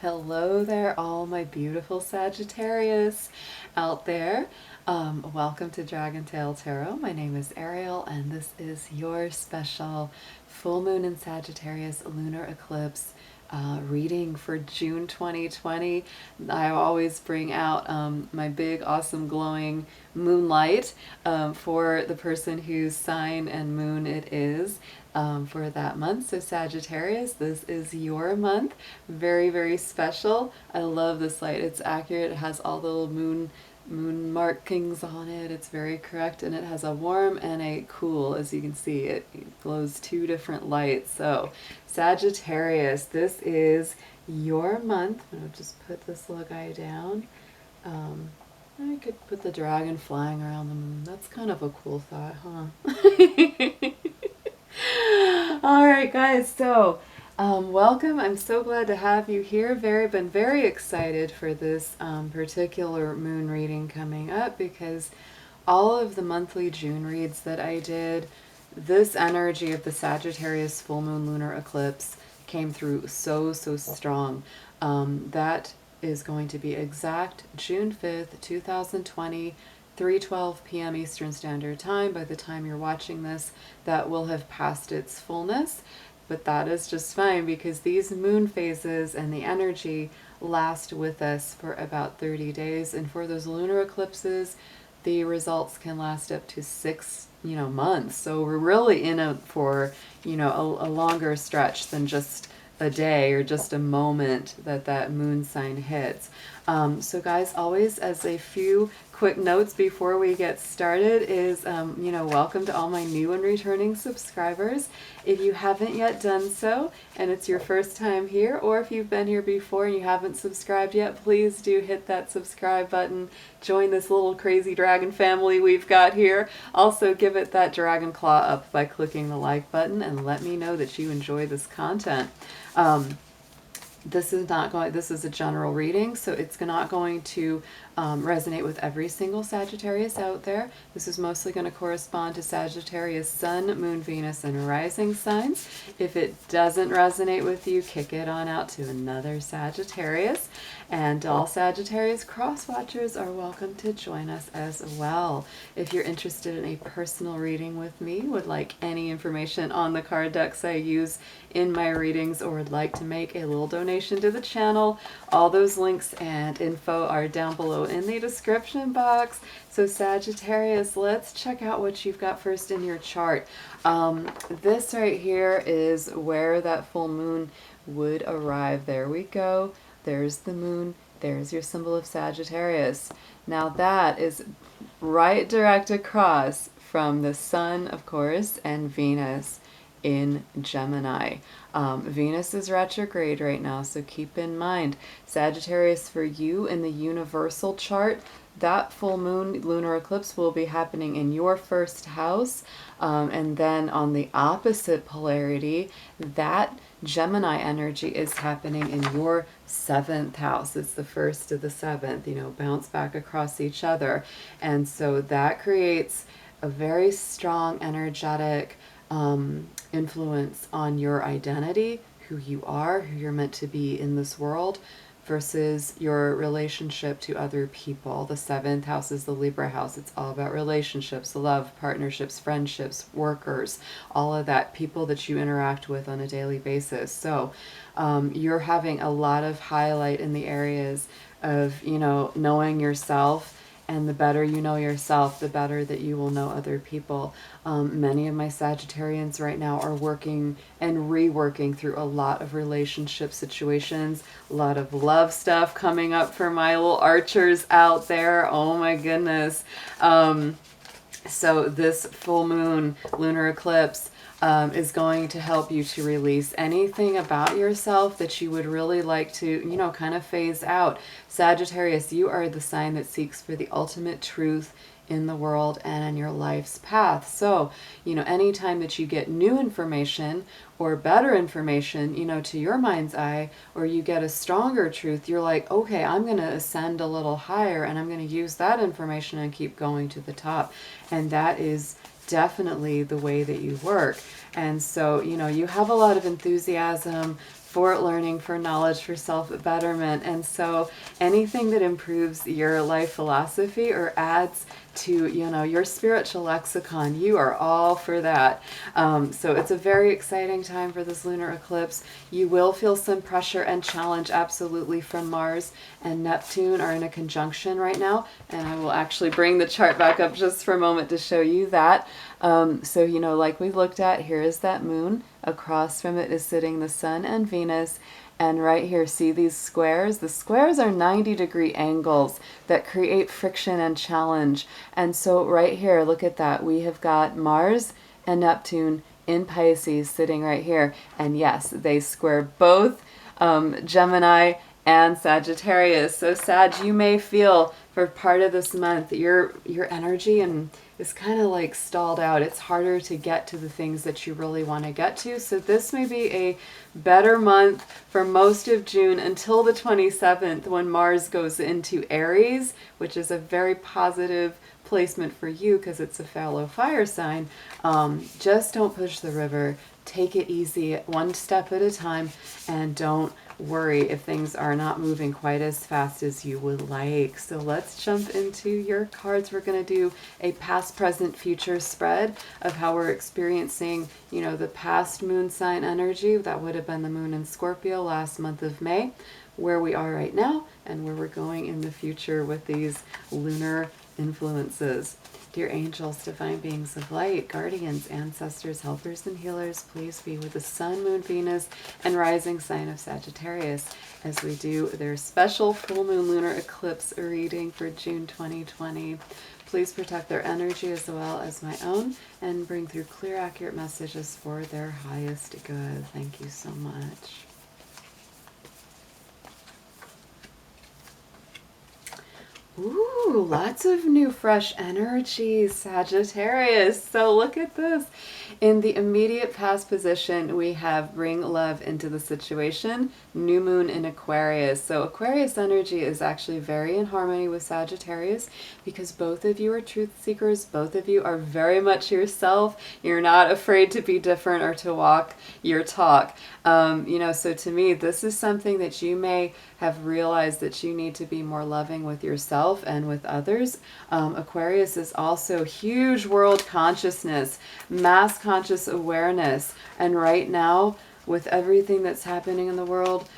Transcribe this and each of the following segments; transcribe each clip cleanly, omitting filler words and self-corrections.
Hello there, all my beautiful Sagittarius out there. Welcome to DragonTaleTarot. My name is Ariel, and this is your special full moon in Sagittarius lunar eclipse reading for June 2020. I always bring out my big, awesome, glowing moonlight for the person whose sign and moon it is. For that month. So Sagittarius, this is your month. Very, very special. I love this light. It's accurate. It has all the little moon markings on it. It's very correct, and it has a warm and a cool. As you can see, it glows two different lights. So Sagittarius, this is your month. I'm going to just put this little guy down. I could put the dragon flying around the moon. That's kind of a cool thought, huh? All right, guys, so welcome. I'm so glad to have you here. Been very excited for this particular moon reading coming up, because all of the monthly June reads that I did, this energy of the Sagittarius full moon lunar eclipse came through so strong. That is going to be exact June 5th, 2020. 3:12 p.m. Eastern Standard Time. By the time you're watching this, that will have passed its fullness, but that is just fine, because these moon phases and the energy last with us for about 30 days, and for those lunar eclipses, the results can last up to 6 months. So we're really in it for a longer stretch than just a day or just a moment that moon sign hits. So guys, always as a few quick notes before we get started is, welcome to all my new and returning subscribers. If you haven't yet done so, and it's your first time here, or if you've been here before and you haven't subscribed yet, please do hit that subscribe button. Join this little crazy dragon family we've got here. Also, give it that dragon claw up by clicking the like button, and let me know that you enjoy this content. This is a general reading, so it's not going to resonate with every single Sagittarius out there. This is mostly going to correspond to Sagittarius Sun, Moon, Venus, and Rising signs. If it doesn't resonate with you, kick it on out to another Sagittarius. And all Sagittarius cross-watchers are welcome to join us as well. If you're interested in a personal reading with me, would like any information on the card decks I use in my readings, or would like to make a little donation to the channel, all those links and info are down below in the description box. So Sagittarius, let's check out what you've got first in your chart. This right here is where that full moon would arrive. There we go. There's the moon. There's your symbol of Sagittarius. Now that is right direct across from the sun, of course, and Venus in Gemini. Venus is retrograde right now, so keep in mind, Sagittarius, for you in the universal chart, that full moon lunar eclipse will be happening in your first house, and then on the opposite polarity, that Gemini energy is happening in your 7th house. It's the first to the 7th, bounce back across each other. And so that creates a very strong energetic influence on your identity, who you are, who you're meant to be in this world, versus your relationship to other people. The 7th house is the Libra house. It's all about relationships, love, partnerships, friendships, workers, all of that, people that you interact with on a daily basis. So you're having a lot of highlight in the areas of, knowing yourself. And the better you know yourself, the better that you will know other people. Many of my Sagittarians right now are working and reworking through a lot of relationship situations, a lot of love stuff coming up for my little archers out there. Oh my goodness. So this full moon lunar eclipse is going to help you to release anything about yourself that you would really like to, kind of phase out. Sagittarius, you are the sign that seeks for the ultimate truth in the world and in your life's path. So, anytime that you get new information or better information, to your mind's eye, or you get a stronger truth, you're like, okay, I'm going to ascend a little higher, and I'm going to use that information and keep going to the top. And that is definitely the way that you work. And so, you have a lot of enthusiasm for learning, for knowledge, for self-betterment. And so anything that improves your life philosophy or adds to, you know, your spiritual lexicon, you are all for that. So it's a very exciting time for this lunar eclipse. You will feel some pressure and challenge, absolutely, from Mars and Neptune are in a conjunction right now. And I will actually bring the chart back up just for a moment to show you that. So, you know, like we looked at, here is that moon. Across from it is sitting the sun and Venus. And right here, see these squares? The squares are 90-degree angles that create friction and challenge. And so right here, look at that. We have got Mars and Neptune in Pisces sitting right here. And yes, they square both Gemini and Sagittarius. So Sag, you may feel for part of this month your energy and is kind of like stalled out. It's harder to get to the things that you really want to get to. So this may be a better month for most of June until the 27th, when Mars goes into Aries, which is a very positive placement for you because it's a fellow fire sign. Just don't push the river. Take it easy, one step at a time, and don't worry if things are not moving quite as fast as you would like. So let's jump into your cards. We're going to do a past, present, future spread of how we're experiencing, you know, the past moon sign energy. That would have been the moon in Scorpio last month of May, where we are right now, and where we're going in the future with these lunar influences. Dear angels, divine beings of light, guardians, ancestors, helpers, and healers, please be with the sun, moon, Venus, and rising sign of Sagittarius as we do their special full moon lunar eclipse reading for June 2020. Please protect their energy as well as my own and bring through clear, accurate messages for their highest good. Thank you so much. Ooh, lots of new fresh energy, Sagittarius. So look at this. In the immediate past position, we have bring love into the situation, new moon in Aquarius. So Aquarius energy is actually very in harmony with Sagittarius because both of you are truth seekers. Both of you are very much yourself. You're not afraid to be different or to walk your talk. You know, so to me, this is something that you may have realized that you need to be more loving with yourself and with others. Aquarius is also huge world consciousness, mass conscious awareness. And right now, with everything that's happening in the world,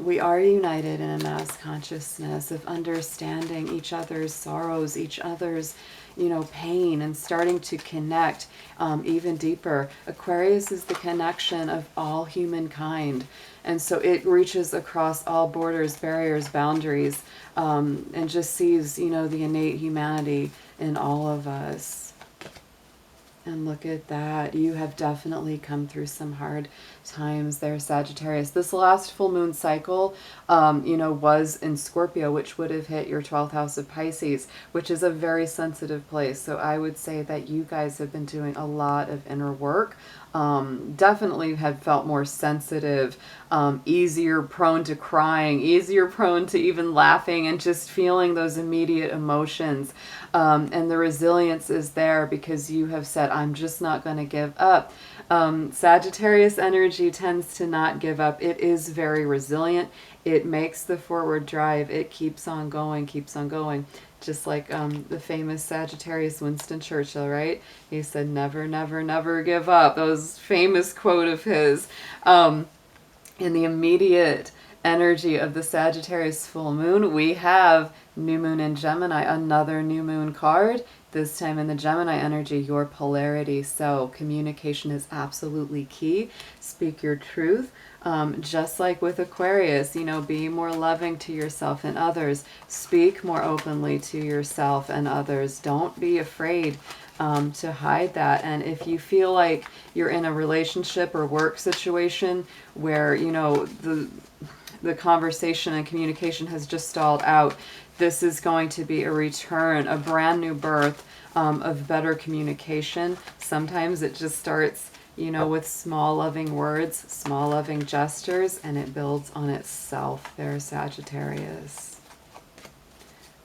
we are united in a mass consciousness of understanding each other's sorrows, each other's, you know, pain, and starting to connect even deeper. Aquarius is the connection of all humankind. And so it reaches across all borders, barriers, boundaries, and just sees, you know, the innate humanity in all of us. And look at that. You have definitely come through some hard times there, Sagittarius. This last full moon cycle, you know, was in Scorpio, which would have hit your 12th house of Pisces, which is a very sensitive place. So I would say that you guys have been doing a lot of inner work. Definitely have felt more sensitive, easier prone to crying, easier prone to even laughing and just feeling those immediate emotions. And the resilience is there because you have said, I'm just not going to give up. Sagittarius energy tends to not give up. It is very resilient. It makes the forward drive. It keeps on going, keeps on going. Just like the famous Sagittarius Winston Churchill, right? He said, never, never, never give up. That was a famous quote of his. In the immediate energy of the Sagittarius full moon, we have new moon in Gemini, another new moon card. This time in the Gemini energy, your polarity. So communication is absolutely key. Speak your truth. Just like with Aquarius, you know, be more loving to yourself and others. Speak more openly to yourself and others. Don't be afraid to hide that. And if you feel like you're in a relationship or work situation where, you know, the conversation and communication has just stalled out, this is going to be a return, a brand new birth of better communication. Sometimes it just starts, you know, with small loving words, small loving gestures, and it builds on itself there, Sagittarius.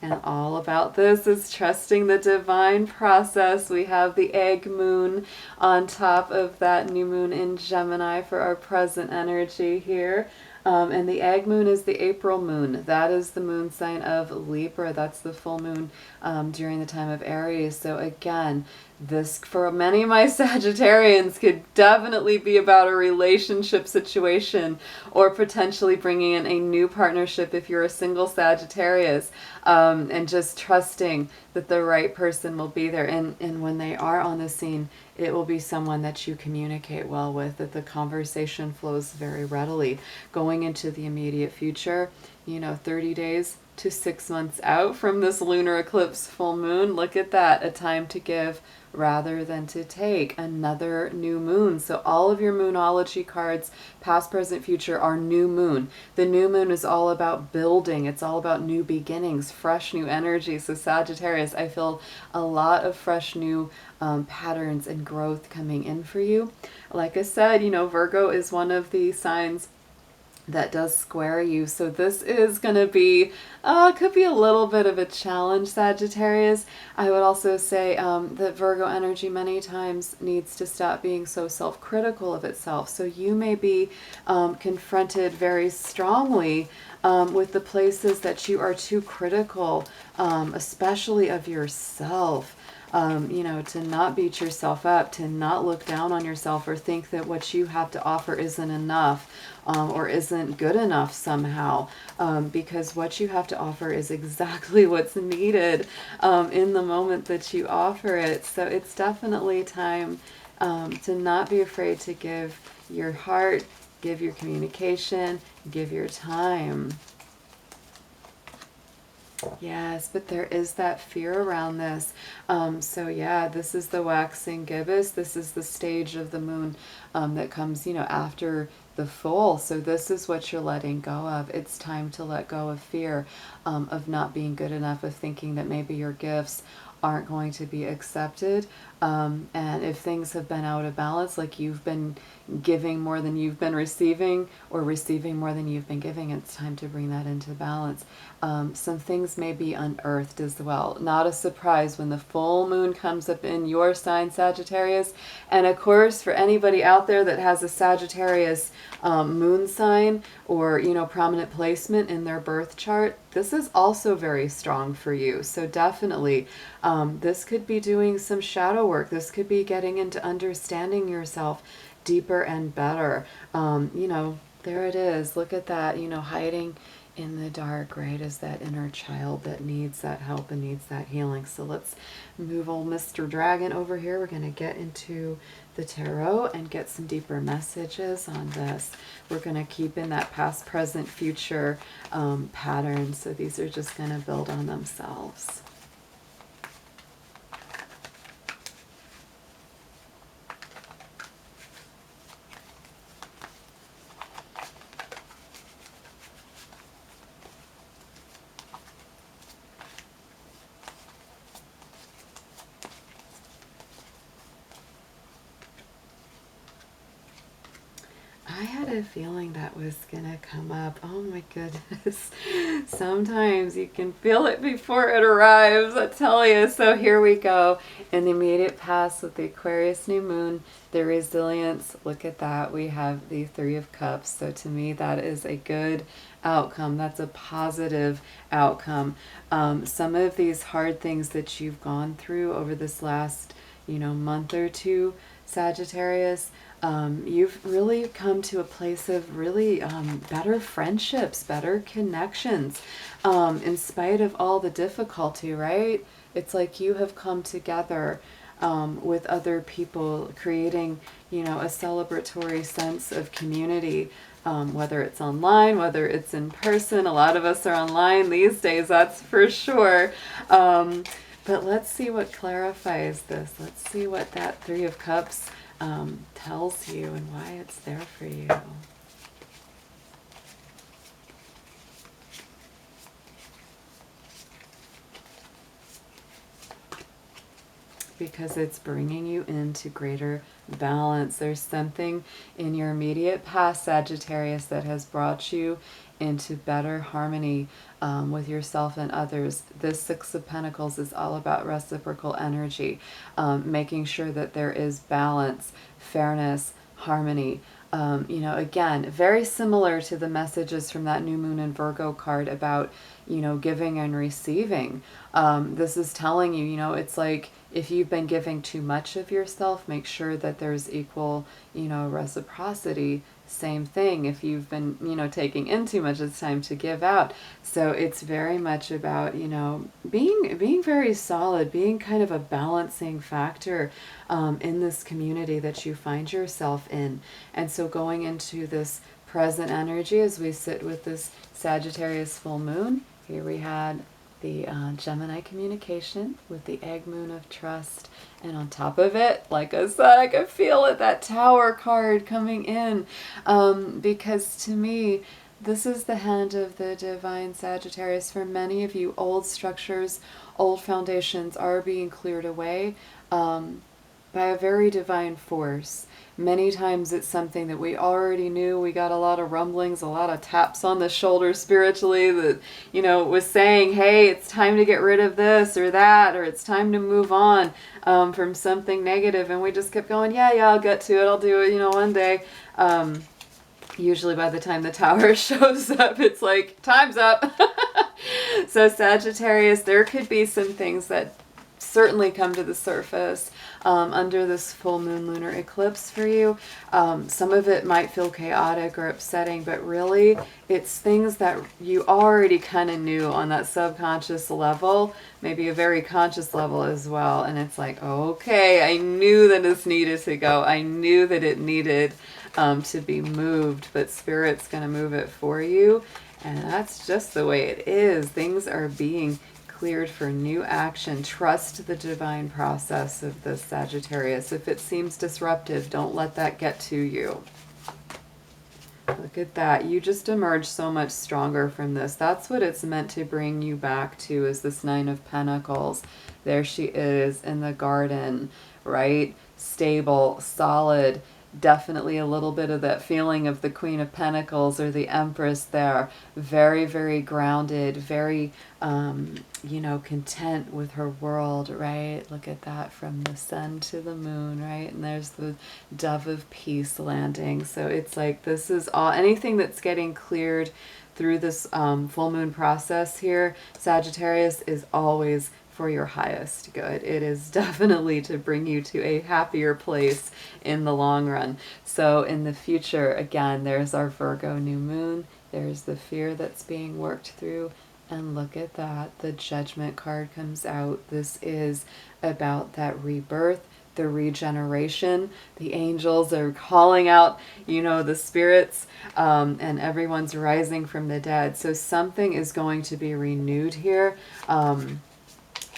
And all about this is trusting the divine process. We have the egg moon on top of that new moon in Gemini for our present energy here. And the egg moon is the April moon. That is the moon sign of Libra. That's the full moon during the time of Aries. So again, this for many of my Sagittarians could definitely be about a relationship situation, or potentially bringing in a new partnership if you're a single Sagittarius, and just trusting that the right person will be there. And when they are on the scene, it will be someone that you communicate well with, that the conversation flows very readily. Going into the immediate future, 30 days to 6 months out from this lunar eclipse full moon, look at that, a time to give rather than to take, another new moon. So all of your moonology cards, past, present, future, are new moon. The new moon is all about building. It's all about new beginnings, fresh new energy. So Sagittarius, I feel a lot of fresh new patterns and growth coming in for you. Like I said, Virgo is one of the signs that does square you. So this is going to be, could be a little bit of a challenge, Sagittarius. I would also say that Virgo energy many times needs to stop being so self-critical of itself. So you may be confronted very strongly with the places that you are too critical, especially of yourself. To not beat yourself up, to not look down on yourself or think that what you have to offer isn't enough or isn't good enough somehow, because what you have to offer is exactly what's needed in the moment that you offer it. So it's definitely time to not be afraid to give your heart, give your communication, give your time. Yes, but there is that fear around this. So yeah, this is the waxing gibbous. This is the stage of the moon that comes, after the full. So this is what you're letting go of. It's time to let go of fear, of not being good enough, of thinking that maybe your gifts aren't going to be accepted. And if things have been out of balance, like you've been giving more than you've been receiving, or receiving more than you've been giving, it's time to bring that into balance. Some things may be unearthed as well. Not a surprise when the full moon comes up in your sign, Sagittarius. And of course, for anybody out there that has a Sagittarius moon sign, or prominent placement in their birth chart, this is also very strong for you. So definitely this could be doing some shadow work. This could be getting into understanding yourself deeper and better. There it is. Look at that, hiding in the dark, right, is that inner child that needs that help and needs that healing. So let's move old Mr. Dragon over here. We're going to get into the tarot and get some deeper messages on this. We're going to keep in that past, present, future pattern. So these are just going to build on themselves. I had a feeling that was gonna come up. Oh my goodness. Sometimes you can feel it before it arrives, I tell you. So here we go. In the immediate past with the Aquarius new moon, the resilience, look at that. We have the Three of Cups. So to me, that is a good outcome. That's a positive outcome. Some of these hard things that you've gone through over this last, month or two, Sagittarius, you've really come to a place of really better friendships, better connections, in spite of all the difficulty, right? It's like you have come together with other people, creating, a celebratory sense of community, whether it's online, whether it's in person. A lot of us are online these days, that's for sure. But let's see what clarifies this. Let's see what that Three of Cups tells you and why it's there for you. Because it's bringing you into greater balance. There's something in your immediate past, Sagittarius, that has brought you into better harmony with yourself and others. This Six of Pentacles is all about reciprocal energy, making sure that there is balance, fairness, harmony. Again, very similar to the messages from that new moon in Virgo card about, giving and receiving. This is telling you, it's like if you've been giving too much of yourself, make sure that there's equal, reciprocity. Same thing if you've been, taking in too much, it's time to give out. So it's very much about, being very solid, being kind of a balancing factor in this community that you find yourself in. And so going into this present energy as we sit with this Sagittarius full moon, here we had the Gemini communication with the egg moon of trust, and on top of it, like I said, I could feel it, that Tower card coming in, because to me this is the hand of the divine Sagittarius. For many of you, old structures, old foundations are being cleared away by a very divine force. Many times it's something that we already knew. We got a lot of rumblings, a lot of taps on the shoulder spiritually that, was saying, hey, it's time to get rid of this or that, or it's time to move on from something negative. And we just kept going, yeah, I'll get to it. I'll do it, one day. Usually by the time the Tower shows up, it's like, time's up. So Sagittarius, there could be some things that certainly come to the surface under this full moon lunar eclipse for you. Some of it might feel chaotic or upsetting, but really it's things that you already kind of knew on that subconscious level, maybe a very conscious level as well. And it's like, okay, I knew that this needed to go. I knew that it needed to be moved, but Spirit's going to move it for you. And that's just the way it is. Things are being cleared for new action. Trust the divine process of this Sagittarius. If it seems disruptive, don't let that get to you. Look at that. You just emerged so much stronger from this. That's what it's meant to bring you back to, is this Nine of Pentacles. There she is in the garden, right? Stable, solid. Definitely a little bit of that feeling of the Queen of Pentacles or the Empress there. Very, very grounded, very, content with her world, right? Look at that, from the sun to the moon, right? And there's the dove of peace landing. So it's like, this is all, anything that's getting cleared through this full moon process here, Sagittarius, is always for your highest good. It is definitely to bring you to a happier place in the long run. So in the future, again, there's our Virgo new moon. There's the fear that's being worked through. And look at that. The Judgment card comes out. This is about that rebirth, the regeneration. The angels are calling out, the spirits, and everyone's rising from the dead. So something is going to be renewed here.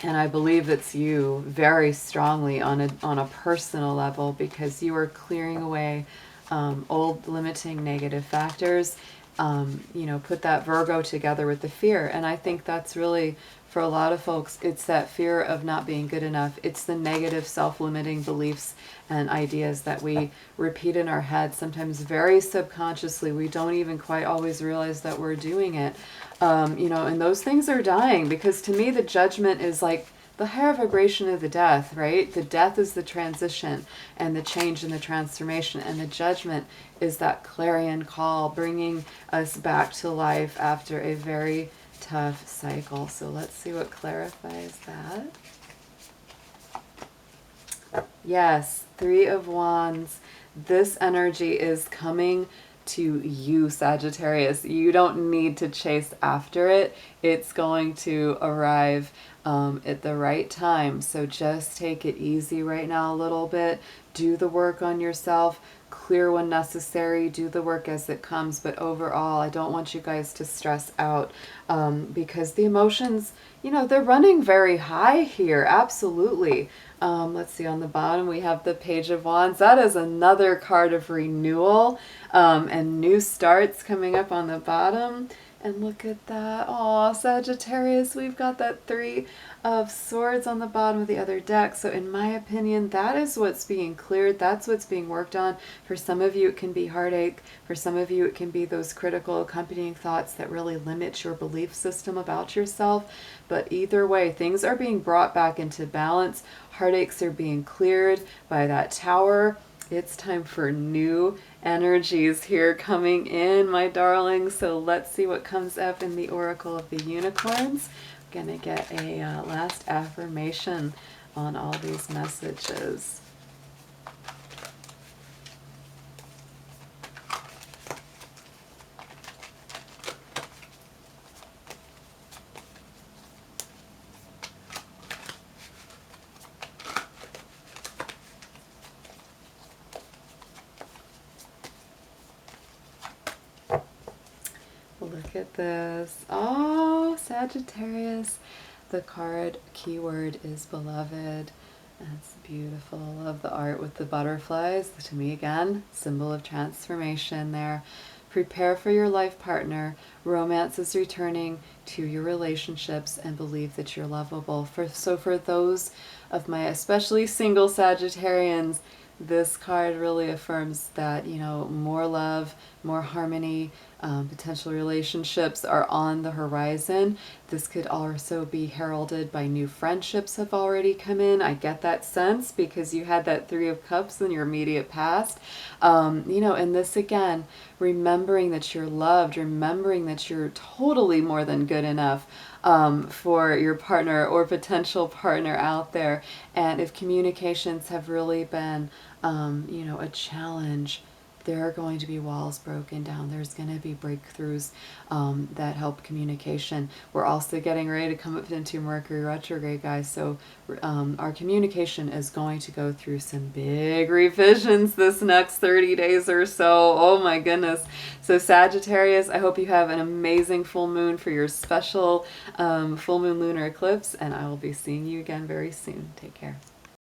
And I believe it's you very strongly on a personal level, because you are clearing away old limiting negative factors. Put that Virgo together with the fear. And I think that's really, for a lot of folks, it's that fear of not being good enough. It's the negative self-limiting beliefs and ideas that we repeat in our head, sometimes very subconsciously. We don't even quite always realize that we're doing it. And those things are dying, because to me, the Judgment is like the higher vibration of the death, right? The death is the transition and the change and the transformation. And the Judgment is that clarion call, bringing us back to life after a very tough cycle. So let's see what clarifies that. Yes, Three of Wands. This energy is coming to you, Sagittarius. You don't need to chase after it. It's going to arrive at the right time. So just take it easy right now a little bit. Do the work on yourself. Clear when necessary. Do the work as it comes. But overall, I don't want you guys to stress out because the emotions, they're running very high here. Absolutely. Let's see, on the bottom we have the Page of Wands. That is another card of renewal and new starts coming up on the bottom. And look at that. Oh, Sagittarius, we've got that Three of Swords on the bottom of the other deck. So in my opinion, that is what's being cleared. That's what's being worked on. For some of you, it can be heartache. For some of you, it can be those critical accompanying thoughts that really limit your belief system about yourself. But either way, things are being brought back into balance. Heartaches are being cleared by that Tower. It's time for new energies here coming in, my darlings. So let's see what comes up in the Oracle of the Unicorns. I'm going to get a last affirmation on all these messages. Look at this. Oh, Sagittarius. The card keyword is beloved. That's beautiful. Love the art with the butterflies. To me, again, symbol of transformation there. Prepare for your life partner. Romance is returning to your relationships, and believe that you're lovable. So for those of my especially single Sagittarians, this card really affirms that, you know, more love, more harmony, potential relationships are on the horizon. This could also be heralded by new friendships have already come in. I get that sense because you had that Three of Cups in your immediate past. You know, and this again, remembering that you're loved, remembering that you're totally more than good enough for your partner or potential partner out there. And if communications have really been, you know, a challenge, there are going to be walls broken down. There's going to be breakthroughs that help communication. We're also getting ready to come up into Mercury retrograde, guys. So our communication is going to go through some big revisions this next 30 days or so. Oh my goodness. So Sagittarius, I hope you have an amazing full moon for your special full moon lunar eclipse. And I will be seeing you again very soon. Take care.